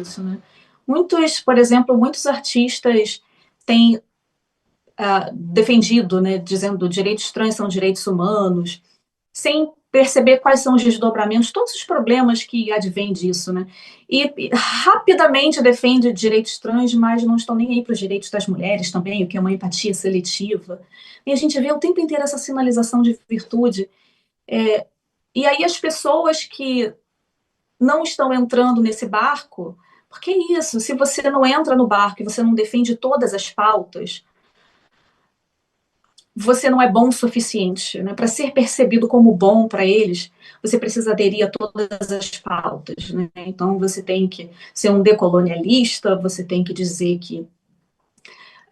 isso, né? Por exemplo, muitos artistas têm defendido, né, dizendo direitos trans são direitos humanos, sem perceber quais são os desdobramentos, todos os problemas que advêm disso, né? E rapidamente defende direitos trans, mas não estão nem aí para os direitos das mulheres também, o que é uma empatia seletiva. E a gente vê o tempo inteiro essa sinalização de virtude. E aí as pessoas que não estão entrando nesse barco, porque é isso, se você não entra no barco e você não defende todas as pautas, você não é bom o suficiente, né? Para ser percebido como bom para eles, você precisa aderir a todas as pautas, né? Então você tem que ser um decolonialista, você tem que dizer que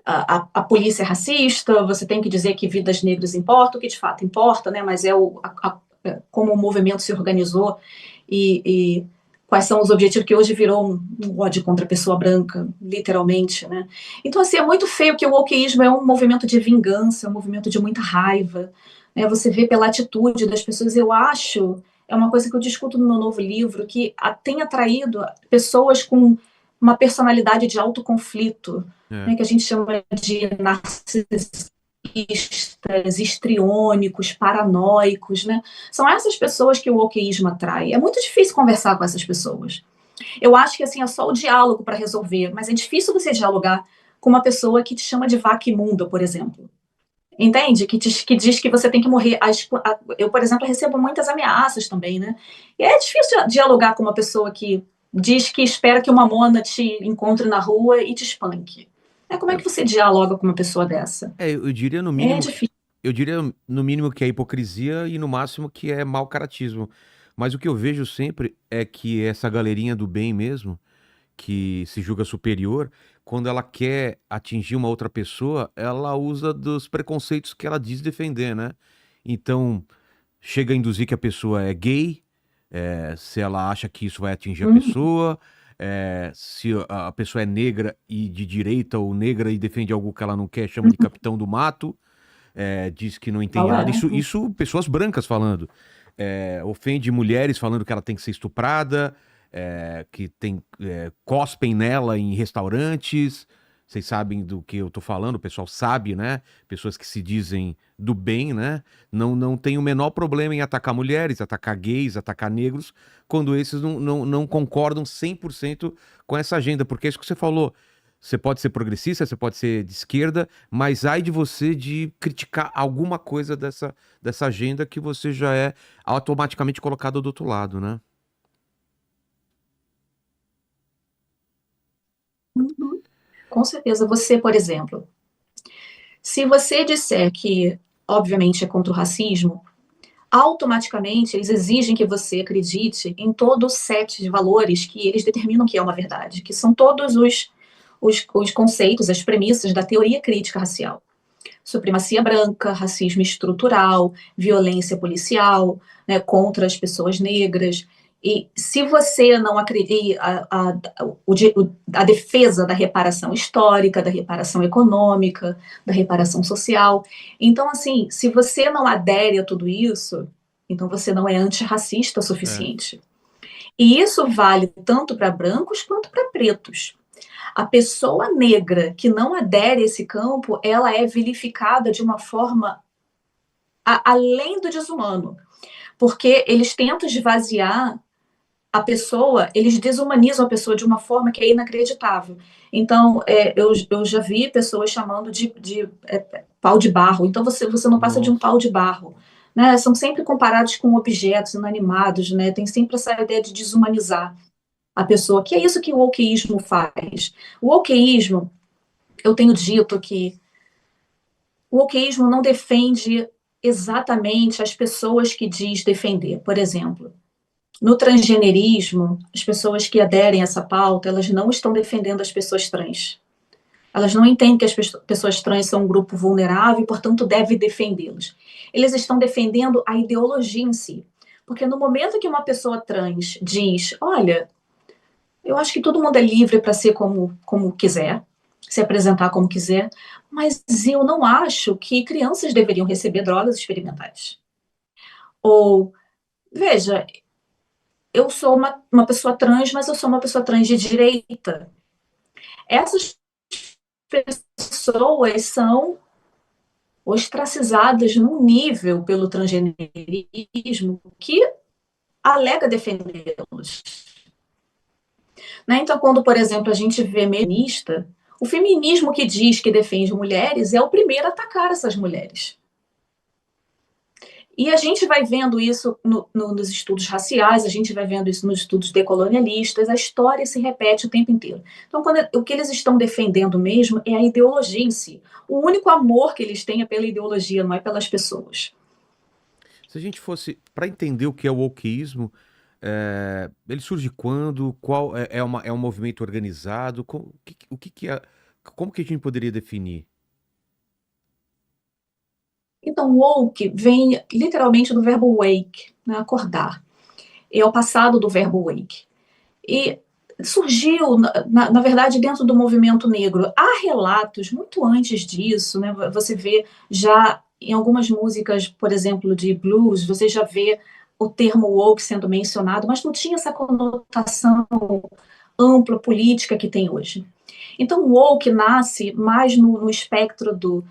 a polícia é racista, você tem que dizer que vidas negras importam, o que de fato importa, né? Mas como o movimento se organizou e quais são os objetivos, que hoje virou um ódio contra a pessoa branca, literalmente, né? Então, assim, é muito feio que o wokeísmo é um movimento de vingança, é um movimento de muita raiva, né? Você vê pela atitude das pessoas, eu acho, é uma coisa que eu discuto no meu novo livro, que tem atraído pessoas com uma personalidade de alto conflito, É. né, que a gente chama de narcisistas, histriônicos, paranoicos, né? São essas pessoas que o wokeísmo atrai. É muito difícil conversar com essas pessoas. Eu acho que assim é só o diálogo para resolver, mas é difícil você dialogar com uma pessoa que te chama de vaca imunda, por exemplo. Entende? Que diz que você tem que morrer. Eu, por exemplo, recebo muitas ameaças também, né? E é difícil dialogar com uma pessoa que diz que espera que uma mona te encontre na rua e te espanque. Como é É, que você dialoga com uma pessoa dessa? eu diria no É mínimo que difícil. eu diria no mínimo que é hipocrisia e no máximo que é mau caratismo. Mas o que eu vejo sempre é que essa galerinha do bem mesmo, que se julga superior, quando ela quer atingir uma outra pessoa, ela usa dos preconceitos que ela diz defender, né? Então, chega a induzir que a pessoa é gay, se ela acha que isso vai atingir a Uhum. pessoa, se a pessoa é negra e de direita ou negra e defende algo que ela não quer, chama de capitão do mato, diz que não entende Qual nada. é? Isso pessoas brancas falando. Ofende mulheres falando que ela tem que ser estuprada, cospem nela em restaurantes. Vocês sabem do que eu tô falando, o pessoal sabe, né? Pessoas que se dizem do bem, né? Não tem o menor problema em atacar mulheres, atacar gays, atacar negros, quando esses não concordam 100% com essa agenda, porque é isso que você falou. Você pode ser progressista, você pode ser de esquerda, mas ai de você de criticar alguma coisa dessa agenda que você já é automaticamente colocado do outro lado, né? Uhum. Com certeza. Você, por exemplo, se você disser que, obviamente, é contra o racismo, automaticamente eles exigem que você acredite em todo o set de valores que eles determinam que é uma verdade, que são todos os conceitos, as premissas da teoria crítica racial. Supremacia branca, racismo estrutural, violência policial, né, contra as pessoas negras. E se você não acredita, a defesa da reparação histórica, da reparação econômica, da reparação social. Então, assim, se você não adere a tudo isso, então você não é antirracista o É. suficiente. E isso vale tanto para brancos quanto para pretos. A pessoa negra que não adere a esse campo, ela é vilificada de uma forma além do desumano, porque eles tentam esvaziar a pessoa, eles desumanizam a pessoa de uma forma que é inacreditável. Então, eu já vi pessoas chamando de pau de barro. Então, você não passa de um Nossa. pau de barro. Né? São sempre comparados com objetos inanimados, né? Tem sempre essa ideia de desumanizar a pessoa, que é isso que o wokeísmo faz. O wokeísmo, eu tenho dito que o wokeísmo não defende exatamente as pessoas que diz defender. Por exemplo, no transgenerismo, as pessoas que aderem a essa pauta, elas não estão defendendo as pessoas trans. Elas não entendem que as pessoas trans são um grupo vulnerável e, portanto, deve defendê-los. Eles estão defendendo a ideologia em si. Porque no momento que uma pessoa trans diz, olha, eu acho que todo mundo é livre para ser como quiser, se apresentar como quiser, mas eu não acho que crianças deveriam receber drogas experimentais. Ou, veja, eu sou uma pessoa trans, mas eu sou uma pessoa trans de direita. Essas pessoas são ostracizadas num nível pelo transgenerismo que alega defendê-los. Né? Então, quando, por exemplo, a gente vê feminista, o feminismo que diz que defende mulheres é o primeiro a atacar essas mulheres. E a gente vai vendo isso nos estudos raciais, a gente vai vendo isso nos estudos decolonialistas, a história se repete o tempo inteiro. Então, o que eles estão defendendo mesmo é a ideologia em si. O único amor que eles têm é pela ideologia, não é pelas pessoas. Se a gente fosse para entender o que é o wokeísmo, ele surge quando? Qual é um movimento organizado? O que é? Como que a gente poderia definir? Então, woke vem literalmente do verbo wake, né, acordar. É o passado do verbo wake. E surgiu, na verdade, dentro do movimento negro. Há relatos muito antes disso, né? Você vê já em algumas músicas, por exemplo, de blues, você já vê o termo woke sendo mencionado, mas não tinha essa conotação ampla política que tem hoje. Então, o woke nasce mais no espectro do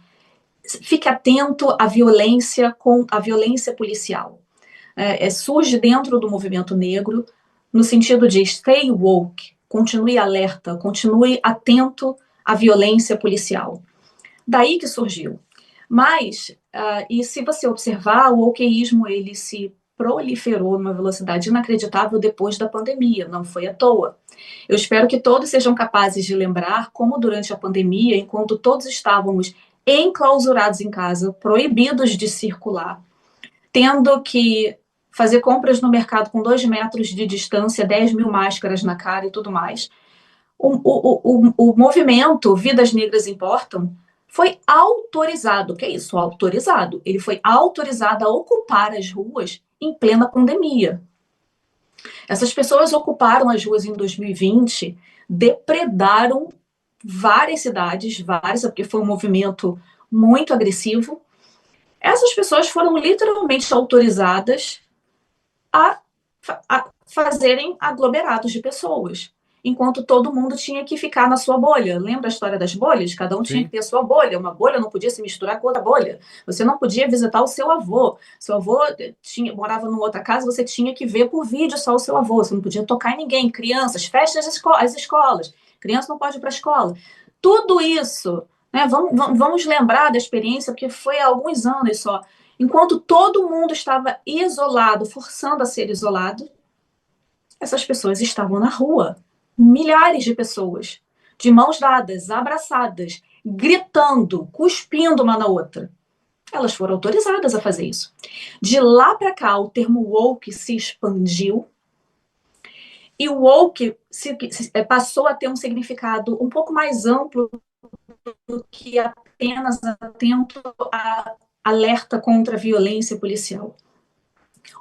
fique atento à violência com a violência policial. Surge dentro do movimento negro no sentido de stay woke, continue alerta, continue atento à violência policial. Daí que surgiu. Mas, e se você observar, o wokeísmo ele se proliferou numa velocidade inacreditável depois da pandemia, não foi à toa. Eu espero que todos sejam capazes de lembrar como durante a pandemia, enquanto todos estávamos enclausurados em casa, proibidos de circular, tendo que fazer compras no mercado com 2 metros de distância, 10 mil máscaras na cara e tudo mais. O movimento Vidas Negras Importam foi autorizado, que é isso, autorizado. Ele foi autorizado a ocupar as ruas em plena pandemia. Essas pessoas ocuparam as ruas em 2020, depredaram várias cidades, porque foi um movimento muito agressivo. Essas pessoas foram literalmente autorizadas a fazerem aglomerados de pessoas, enquanto todo mundo tinha que ficar na sua bolha. Lembra a história das bolhas? Cada um tinha que ter a sua bolha. Uma bolha não podia se misturar com outra bolha. Você não podia visitar o seu avô. Seu avô morava numa outra casa, você tinha que ver por vídeo só o seu avô. Você não podia tocar em ninguém. Crianças, festas as escolas. Criança não pode ir para a escola. Tudo isso, né? Vamos lembrar da experiência, porque foi há alguns anos só. Enquanto todo mundo estava isolado, forçando a ser isolado, essas pessoas estavam na rua. Milhares de pessoas, de mãos dadas, abraçadas, gritando, cuspindo uma na outra. Elas foram autorizadas a fazer isso. De lá para cá, o termo woke se expandiu e o woke passou a ter um significado um pouco mais amplo do que apenas atento a alerta contra a violência policial.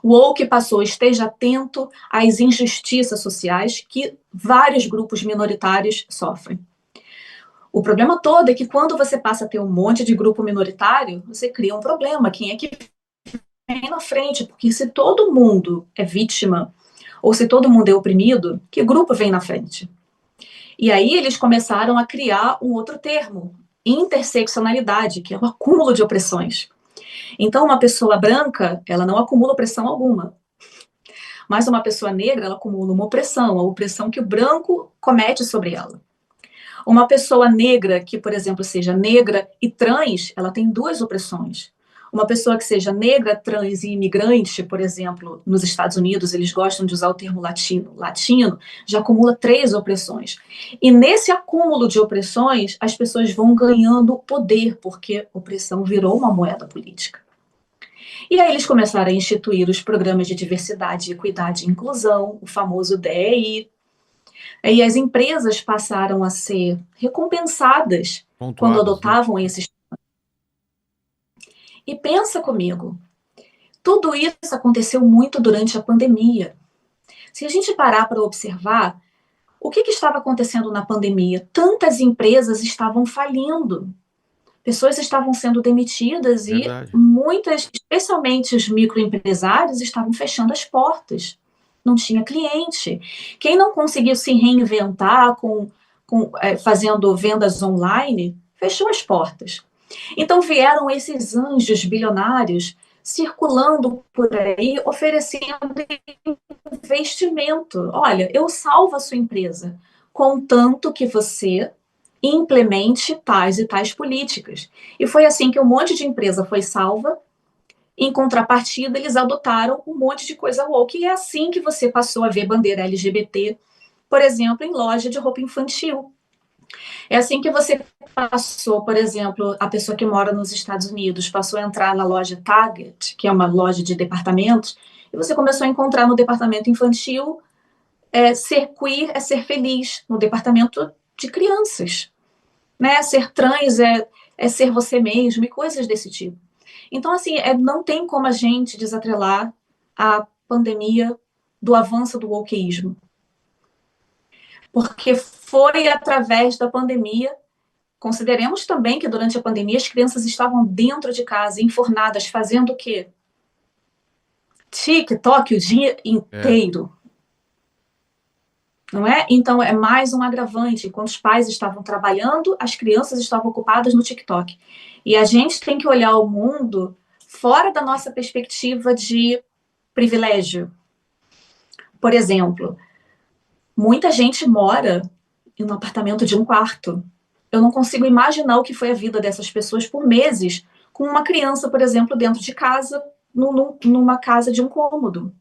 O woke passou, esteja atento às injustiças sociais que vários grupos minoritários sofrem. O problema todo é que quando você passa a ter um monte de grupo minoritário, você cria um problema. Quem é que vem na frente? Porque se todo mundo é vítima, ou se todo mundo é oprimido, que grupo vem na frente? E aí eles começaram a criar um outro termo, interseccionalidade, que é o acúmulo de opressões. Então, uma pessoa branca, ela não acumula opressão alguma. Mas uma pessoa negra, ela acumula uma opressão, a opressão que o branco comete sobre ela. Uma pessoa negra que, por exemplo, seja negra e trans, ela tem 2 opressões. Uma pessoa que seja negra, trans e imigrante, por exemplo, nos Estados Unidos, eles gostam de usar o termo latino, já acumula 3 opressões. E nesse acúmulo de opressões, as pessoas vão ganhando poder, porque opressão virou uma moeda política. E aí eles começaram a instituir os programas de diversidade, equidade e inclusão, o famoso DEI. E as empresas passaram a ser recompensadas quando adotavam esses. E pensa comigo, tudo isso aconteceu muito durante a pandemia. Se a gente parar para observar, o que estava acontecendo na pandemia? Tantas empresas estavam falindo. Pessoas estavam sendo demitidas. Verdade. E muitas, especialmente os microempresários, estavam fechando as portas. não tinha cliente. Quem não conseguiu se reinventar fazendo vendas online, fechou as portas. Então vieram esses anjos bilionários circulando por aí, oferecendo investimento. Olha, eu salvo a sua empresa, contanto que você implemente tais e tais políticas. E foi assim que um monte de empresa foi salva. Em contrapartida, eles adotaram um monte de coisa woke. E é assim que você passou a ver bandeira LGBT, por exemplo, em loja de roupa infantil. É assim que você passou, por exemplo, a pessoa que mora nos Estados Unidos passou a entrar na loja Target, que é uma loja de departamentos, e você começou a encontrar no departamento infantil ser queer é ser feliz, no departamento de crianças. Né? Ser trans é ser você mesmo e coisas desse tipo. Então, assim, não tem como a gente desatrelar a pandemia do avanço do wokeísmo. Porque foi através da pandemia. Consideremos também que durante a pandemia as crianças estavam dentro de casa, enfornadas, fazendo o quê? TikTok o dia inteiro. Não é? Então é mais um agravante. Enquanto os pais estavam trabalhando, as crianças estavam ocupadas no TikTok. E a gente tem que olhar o mundo fora da nossa perspectiva de privilégio. Por exemplo, muita gente mora em um apartamento de um quarto. Eu não consigo imaginar o que foi a vida dessas pessoas por meses com uma criança, por exemplo, dentro de casa, numa casa de um cômodo.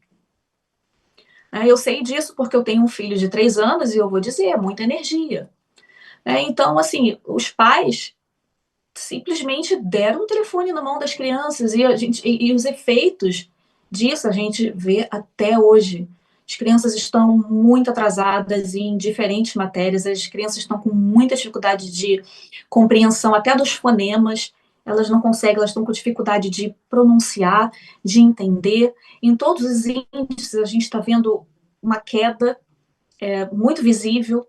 Eu sei disso porque eu tenho um filho de 3 anos e eu vou dizer, é muita energia. Então, assim, os pais simplesmente deram o telefone na mão das crianças e os efeitos disso a gente vê até hoje. As crianças estão muito atrasadas em diferentes matérias, as crianças estão com muita dificuldade de compreensão até dos fonemas, elas não conseguem, elas estão com dificuldade de pronunciar, de entender. Em todos os índices a gente está vendo uma queda muito visível,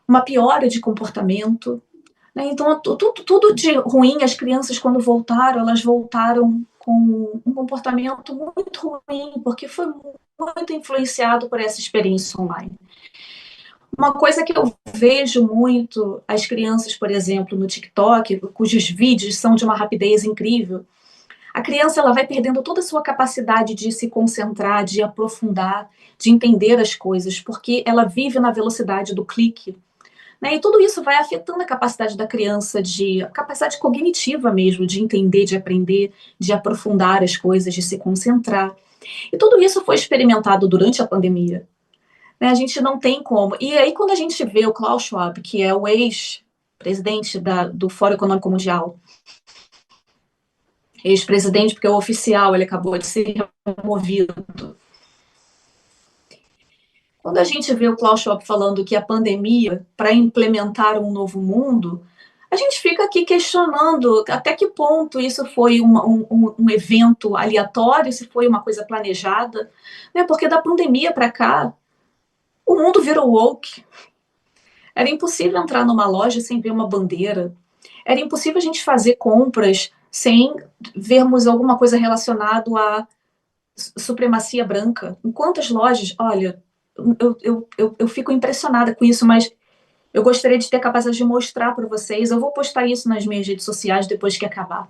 uma piora de comportamento. Então, tudo de ruim, as crianças, quando voltaram, elas voltaram com um comportamento muito ruim, porque foi muito influenciado por essa experiência online. Uma coisa que eu vejo muito as crianças, por exemplo, no TikTok, cujos vídeos são de uma rapidez incrível, a criança ela vai perdendo toda a sua capacidade de se concentrar, de aprofundar, de entender as coisas, porque ela vive na velocidade do clique. E tudo isso vai afetando a capacidade da criança, a capacidade cognitiva mesmo, de entender, de aprender, de aprofundar as coisas, de se concentrar. E tudo isso foi experimentado durante a pandemia. A gente não tem como. E aí, quando a gente vê o Klaus Schwab, que é o ex-presidente do Fórum Econômico Mundial, ex-presidente, porque o oficial ele acabou de ser removido. Quando a gente vê o Klaus Schwab falando que a pandemia, para implementar um novo mundo, a gente fica aqui questionando até que ponto isso foi um evento aleatório, se foi uma coisa planejada, né? Porque da pandemia para cá, o mundo virou woke. Era impossível entrar numa loja sem ver uma bandeira. Era impossível a gente fazer compras sem vermos alguma coisa relacionada à supremacia branca. Em quantas lojas, olha, eu fico impressionada com isso, mas eu gostaria de ter a capacidade de mostrar para vocês. Eu vou postar isso nas minhas redes sociais depois que acabar.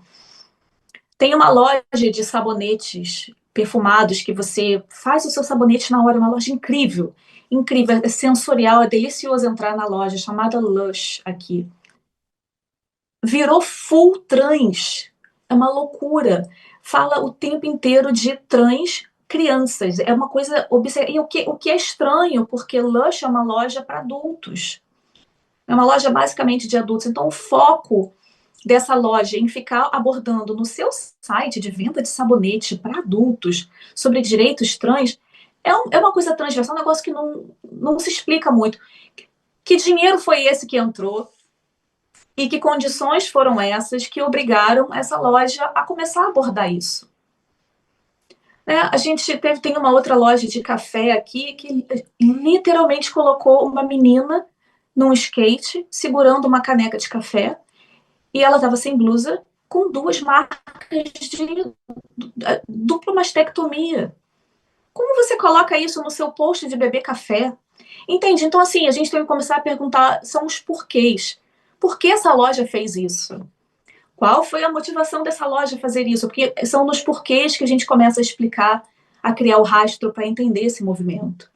Tem uma loja de sabonetes perfumados que você faz o seu sabonete na hora, uma loja incrível, incrível, é sensorial, é delicioso entrar na loja, chamada Lush aqui. Virou full trans, é uma loucura. Fala o tempo inteiro de trans crianças, é uma coisa e o que é estranho, porque Lush é uma loja para adultos. É uma loja basicamente de adultos, então o foco dessa loja em ficar abordando no seu site de venda de sabonete para adultos sobre direitos trans é uma coisa transversal, um negócio que não se explica muito. Que dinheiro foi esse que entrou e que condições foram essas que obrigaram essa loja a começar a abordar isso? A gente tem uma outra loja de café aqui que literalmente colocou uma menina num skate segurando uma caneca de café e ela estava sem blusa com 2 marcas de dupla mastectomia. Como você coloca isso no seu post de beber café? Entende? Então, assim, a gente tem que começar a perguntar, são os porquês. Por que essa loja fez isso? Qual foi a motivação dessa loja fazer isso? Porque são nos porquês que a gente começa a explicar, a criar o rastro para entender esse movimento.